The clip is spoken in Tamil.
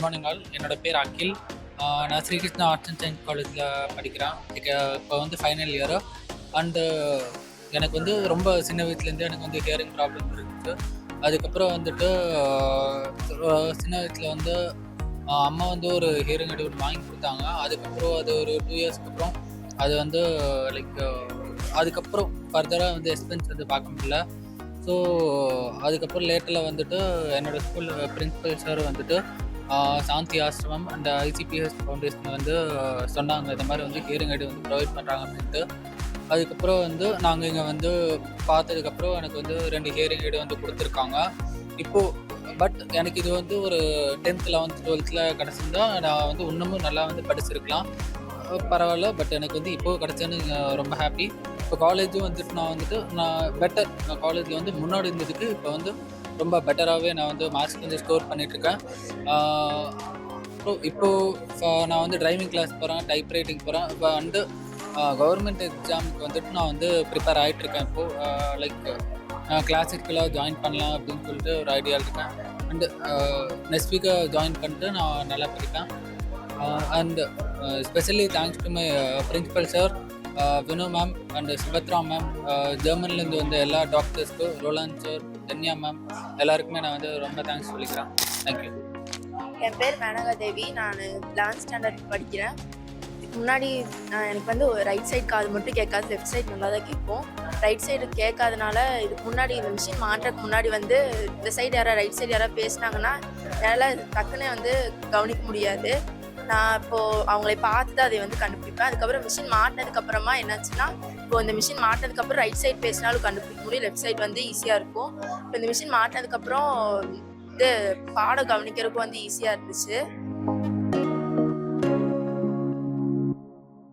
Morning all. என்னோட பேர் அகில். நான் ஸ்ரீகிருஷ்ணா ஆர்ட்ஸ் அண்ட் சயின்ஸ் காலேஜில் படிக்கிறேன். இப்போ வந்து ஃபைனல் இயரு. அண்டு எனக்கு வந்து ரொம்ப சின்ன வயசுலேருந்து எனக்கு வந்து ஹியரிங் ப்ராப்ளம் இருந்துச்சு. அதுக்கப்புறம் வந்துட்டு சின்ன வயசில் வந்து அம்மா வந்து ஒரு ஹியரிங் எய்டு ஒன்று வாங்கி கொடுத்தாங்க. அதுக்கப்புறம் அது ஒரு 2 இயர்ஸ்க்கு அப்புறம் அது வந்து லைக் அதுக்கப்புறம் ஃபர்தராக வந்து எக்ஸ்பென்ஸ் வந்து பார்க்க முடியல. ஸோ அதுக்கப்புறம் லேட்டரில் வந்துட்டு என்னோடய ஸ்கூல் பிரின்சிபல் சார் வந்துட்டு சாந்தி ஆசிரமம் அண்ட் ஐசிபிஎஸ் ஃபவுண்டேஷன் வந்து சொன்னாங்க, இந்த மாதிரி வந்து ஹியரிங் எய்டு வந்து ப்ரொவைட் பண்ணுறாங்க அப்படின்ட்டு. அதுக்கப்புறம் வந்து நாங்கள் இங்கே வந்து பார்த்ததுக்கப்புறம் எனக்கு வந்து 2 ஹியரிங் எய்டு வந்து கொடுத்துருக்காங்க. இப்போது பட் எனக்கு இது வந்து ஒரு 10th 11th 12th கிடச்சிருந்தா நான் வந்து இன்னமும் நல்லா வந்து படிச்சிருக்கலாம். பரவாயில்ல. பட் எனக்கு வந்து இப்போது கிடச்சேன்னு ரொம்ப ஹாப்பி. இப்போ காலேஜும் வந்துட்டு நான் காலேஜில் வந்து முன்னாடி இருந்ததுக்கு இப்போ வந்து ரொம்ப பெட்டராகவே நான் வந்து மார்க்ஸ் வந்து ஸ்கோர் பண்ணிகிட்ருக்கேன். இப்போது நான் வந்து டிரைவிங் கிளாஸ் போகிறேன், டைப் ரைட்டிங் போகிறேன். இப்போ வந்து கவர்மெண்ட் எக்ஸாமுக்கு வந்துட்டு நான் வந்து ப்ரிப்பேர் ஆகிட்ருக்கேன். இப்போது லைக் கிளாசிக்கலாக ஜாயின் பண்ணலாம் அப்படின்னு சொல்லிட்டு ஒரு ஐடியாவில் இருக்கேன். அண்டு நெக்ஸ்ட் வீக்கை ஜாயின் பண்ணிட்டு நான் நல்லா படிப்பேன். And specially thanks to my principal sir Vinu ma'am and Subhadra ma'am, ஜெர்மனிலேருந்து வந்த எல்லா டாக்டர்ஸ்க்கும், ரோலான் சார், தன்யா மேம் எல்லாருக்குமே நான் வந்து ரொம்ப தேங்க்ஸ் சொல்லிக்கிறேன். தேங்க்யூ. என் பேர் மேனகா தேவி. நான் 11th ஸ்டாண்டர்ட் படிக்கிறேன். இதுக்கு முன்னாடி எனக்கு வந்து ரைட் சைடு காது மட்டும் கேட்காது, லெஃப்ட் சைடு நல்லா தான் கேட்கும். ரைட் சைடு கேட்காதனால இதுக்கு முன்னாடி இந்த மிஷின் மாட்டுறதுக்கு முன்னாடி வந்து இந்த சைடு யாராவது ரைட் சைடு யாராவது பேசினாங்கன்னா என்னால் டக்குன்னு வந்து கவனிக்க முடியாது. நான் இப்போது அவங்களை பார்த்து தான் அதை வந்து கண்டுபிடிப்பேன். அதுக்கப்புறம் மிஷின் மாட்டினதுக்கப்புறமா என்னாச்சுன்னா, இப்போ இந்த மிஷின் மாட்டினதுக்கப்புறம் ரைட் சைடு பேசினாலும் கண்டுபிடிக்க முடியும், லெஃப்ட் சைடு வந்து ஈஸியாக இருக்கும். இப்போ இந்த மிஷின் மாட்டினதுக்கப்புறம் இது பாடம் கவனிக்கிறதுக்கும் வந்து ஈஸியாக இருந்துச்சு.